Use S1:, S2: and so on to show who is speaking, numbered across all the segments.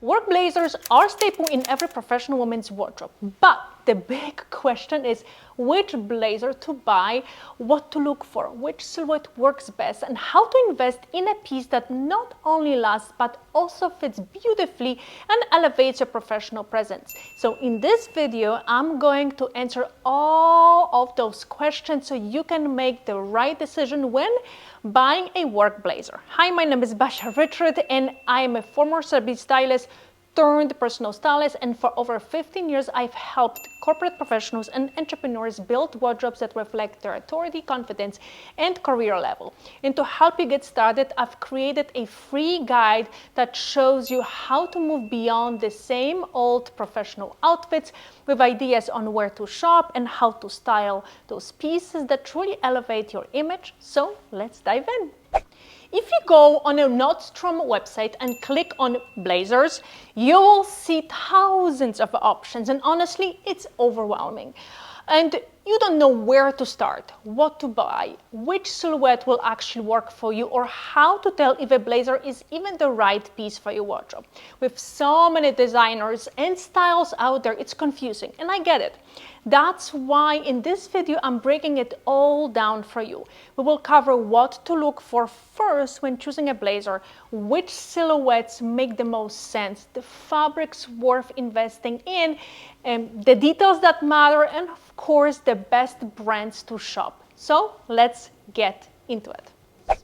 S1: Work blazers are a staple in every professional woman's wardrobe, but the big question is which blazer to buy, what to look for, which silhouette works best, and how to invest in a piece that not only lasts but also fits beautifully and elevates your professional presence. So in this video, I'm going to answer all of those questions so you can make the right decision when buying a work blazer. Hi, my name is Basia Richard and I am a former celebrity stylist turned personal stylist, and for over 15 years I've helped corporate professionals and entrepreneurs build wardrobes that reflect their authority, confidence, and career level. And to help you get started, I've created a free guide that shows you how to move beyond the same old professional outfits with ideas on where to shop and how to style those pieces that truly elevate your image. So let's dive in. If you go on a Nordstrom website and click on blazers, you will see thousands of options, and honestly, it's overwhelming. And you don't know where to start, what to buy, which silhouette will actually work for you, or how to tell if a blazer is even the right piece for your wardrobe. With so many designers and styles out there, it's confusing, and I get it. That's why in this video, I'm breaking it all down for you. We will cover what to look for first when choosing a blazer, which silhouettes make the most sense, the fabrics worth investing in, the details that matter, and of course, the best brands to shop. So let's get into it.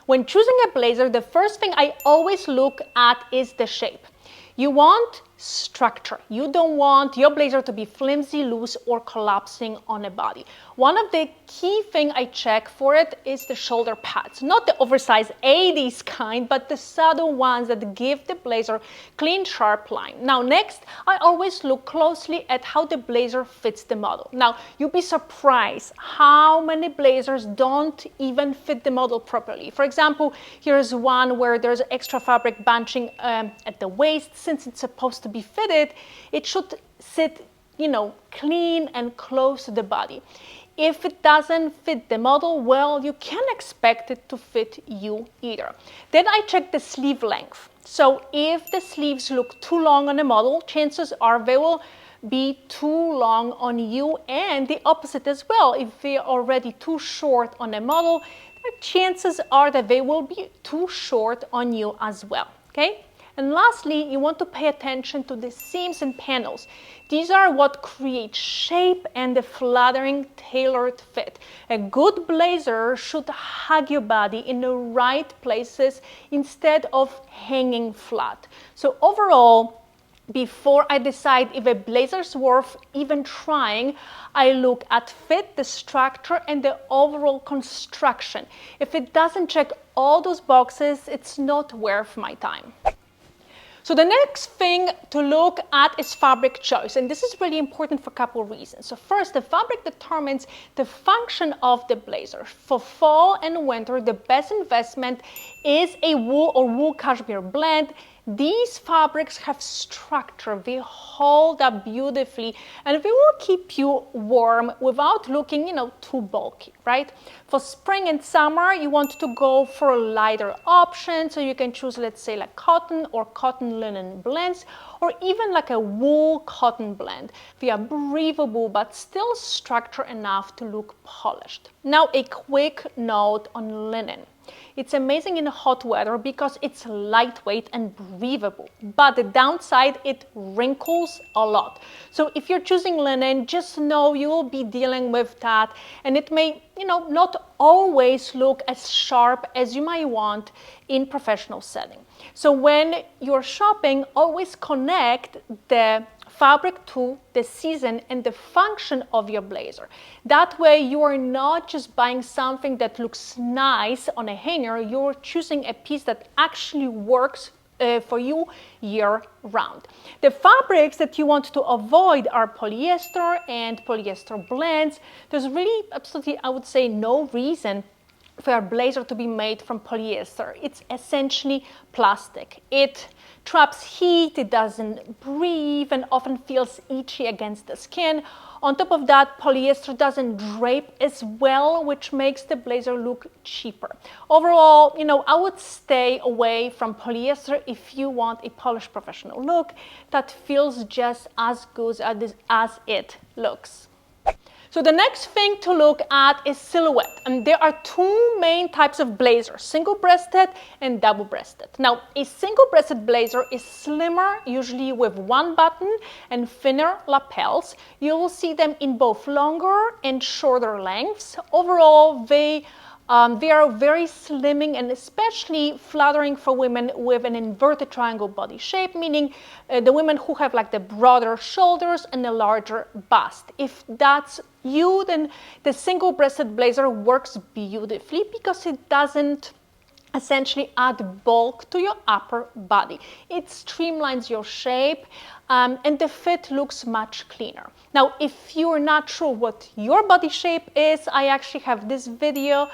S1: When choosing a blazer, the first thing I always look at is the shape. You want structure. You don't want your blazer to be flimsy, loose, or collapsing on a body. One of the key things I check for it is the shoulder pads. Not the oversized 80s kind, but the subtle ones that give the blazer clean, sharp line. Now, next, I always look closely at how the blazer fits the model. Now, you'll be surprised how many blazers don't even fit the model properly. For example, here's one where there's extra fabric bunching at the waist. Since it's supposed to be fitted, it should sit, clean and close to the body. If it doesn't fit the model, well, you can't expect it to fit you either. Then I check the sleeve length. So if the sleeves look too long on a model, chances are they will be too long on you, and the opposite as well. If they're already too short on a model, the chances are that they will be too short on you as well, okay? And lastly, you want to pay attention to the seams and panels. These are what create shape and the flattering, tailored fit. A good blazer should hug your body in the right places instead of hanging flat. So overall, before I decide if a blazer's worth even trying, I look at fit, the structure, and the overall construction. If it doesn't check all those boxes, it's not worth my time. So the next thing to look at is fabric choice, and this is really important for a couple of reasons. So first, the fabric determines the function of the blazer. For fall and winter, the best investment is a wool or wool cashmere blend. These fabrics have structure, they hold up beautifully, and they will keep you warm without looking, too bulky, right? For spring and summer, you want to go for a lighter option, so you can choose, let's say, like cotton or cotton linen blends, or even like a wool cotton blend. They are breathable, but still structure enough to look polished. Now, a quick note on linen. It's amazing in hot weather because it's lightweight and breathable, but the downside, it wrinkles a lot. So if you're choosing linen, just know you will be dealing with that, and it may, not always look as sharp as you might want in professional setting. So when you're shopping, always connect the fabric to the season and the function of your blazer. That way you are not just buying something that looks nice on a hanger, you're choosing a piece that actually works for you year round. The fabrics that you want to avoid are polyester and polyester blends. There's really absolutely, I would say, no reason for a blazer to be made from polyester. It's essentially plastic. It traps heat, it doesn't breathe, and often feels itchy against the skin. On top of that, polyester doesn't drape as well, which makes the blazer look cheaper. Overall, I would stay away from polyester if you want a polished professional look that feels just as good as it looks. So the next thing to look at is silhouette. And there are two main types of blazers, single-breasted and double-breasted. Now, a single-breasted blazer is slimmer, usually with one button and thinner lapels. You will see them in both longer and shorter lengths. Overall, they are very slimming and especially flattering for women with an inverted triangle body shape, meaning the women who have like the broader shoulders and a larger bust. If that's you, then the single-breasted blazer works beautifully because it doesn't essentially add bulk to your upper body. It streamlines your shape and the fit looks much cleaner. Now, if you're not sure what your body shape is, I actually have this video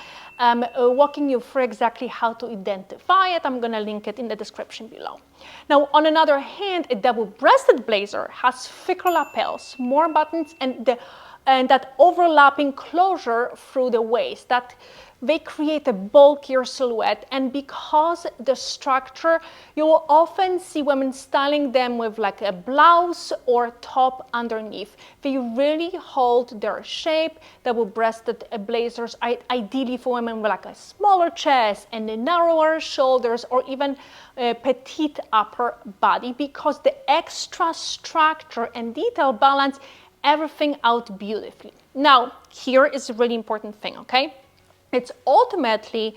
S1: walking you through exactly how to identify it. I'm going to link it in the description below. Now, on another hand, a double-breasted blazer has thicker lapels, more buttons, and that overlapping closure through the waist. That they create a bulkier silhouette, and because the structure, you will often see women styling them with like a blouse or top underneath. They really hold their shape. Double-breasted blazers are ideally for women with like a smaller chest and narrower shoulders, or even a petite upper body, because the extra structure and detail balance everything out beautifully. Now, here is a really important thing, okay? It's ultimately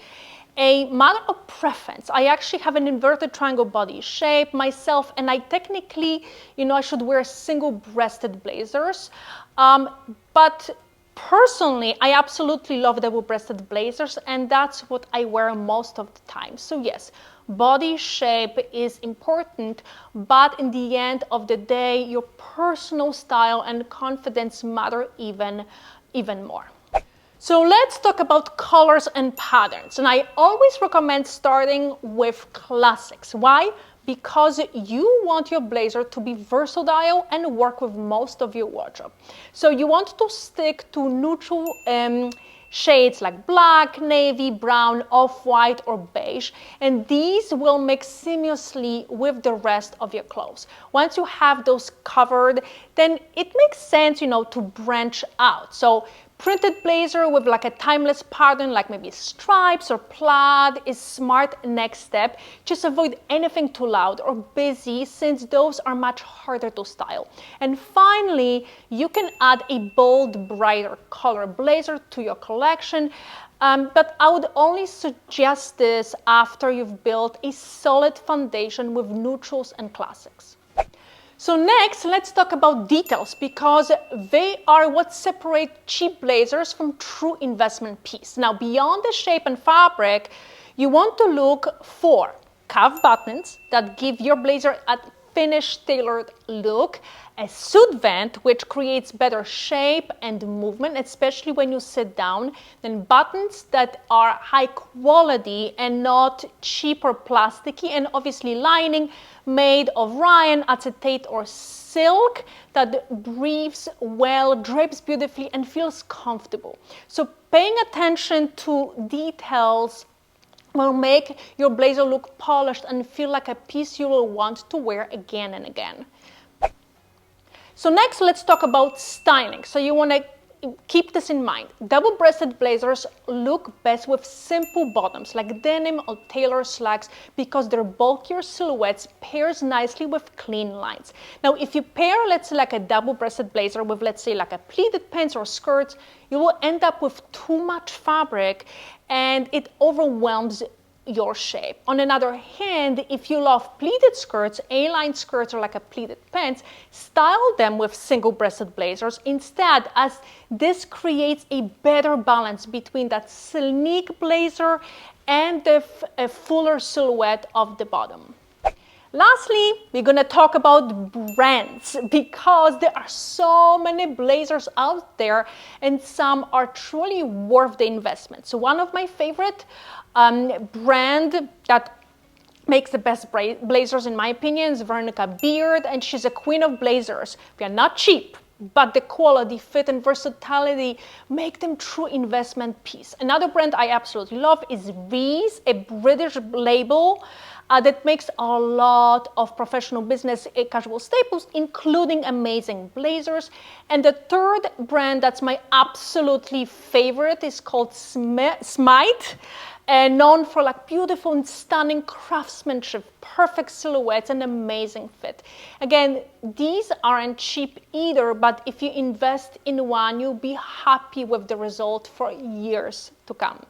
S1: a matter of preference. I actually have an inverted triangle body shape myself, and I technically, I should wear single-breasted blazers. But personally, I absolutely love double-breasted blazers, and that's what I wear most of the time. So yes, body shape is important, but in the end of the day, your personal style and confidence matter even more. So let's talk about colors and patterns. And I always recommend starting with classics. Why? Because you want your blazer to be versatile and work with most of your wardrobe. So you want to stick to neutral shades like black, navy, brown, off-white, or beige, and these will mix seamlessly with the rest of your clothes. Once you have those covered, then it makes sense, to branch out. So printed blazer with like a timeless pattern, like maybe stripes or plaid, is smart next step. Just avoid anything too loud or busy, since those are much harder to style. And finally, you can add a bold, brighter color blazer to your collection, but I would only suggest this after you've built a solid foundation with neutrals and classics. So next, let's talk about details, because they are what separate cheap blazers from true investment piece. Now, beyond the shape and fabric, you want to look for cuff buttons that give your blazer a finished, tailored look, a suit vent, which creates better shape and movement, especially when you sit down, then buttons that are high quality and not cheap or plasticky, and obviously lining made of rayon, acetate, or silk that breathes well, drapes beautifully, and feels comfortable. So paying attention to details will make your blazer look polished and feel like a piece you will want to wear again and again. So next, let's talk about styling. So you want to keep this in mind. Double-breasted blazers look best with simple bottoms like denim or tailor slacks, because their bulkier silhouettes pairs nicely with clean lines. Now, if you pair, let's say, like a double-breasted blazer with, let's say, like a pleated pants or skirts, you will end up with too much fabric and it overwhelms your shape. On another hand, if you love pleated skirts, A-line skirts, or like a pleated pants, style them with single-breasted blazers instead, as this creates a better balance between that sleek blazer and the fuller silhouette of the bottom. Lastly, we're going to talk about brands because there are so many blazers out there and some are truly worth the investment. So one of my favorite brand that makes the best blazers in my opinion is Veronica Beard, and she's a queen of blazers. They are not cheap, but the quality, fit, and versatility make them true investment piece. Another brand I absolutely love is V's, a British label that makes a lot of professional business casual staples, including amazing blazers. And the third brand that's my absolutely favorite is called Smite, and known for like beautiful and stunning craftsmanship, perfect silhouettes, and amazing fit. Again, these aren't cheap either, but if you invest in one, you'll be happy with the result for years to come.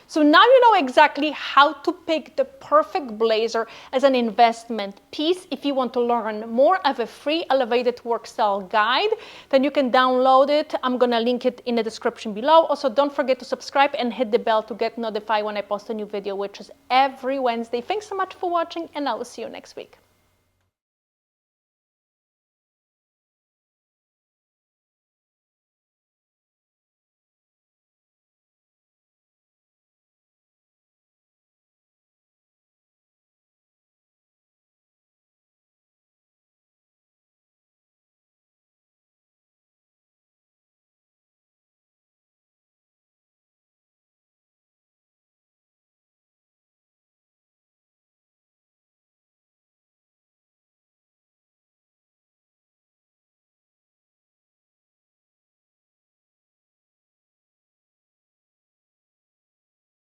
S1: So now you know exactly how to pick the perfect blazer as an investment piece. If you want to learn more, I have a free elevated work style guide, then you can download it. I'm gonna link it in the description below. Also, don't forget to subscribe and hit the bell to get notified when I post a new video, which is every Wednesday. Thanks so much for watching, and I will see you next week.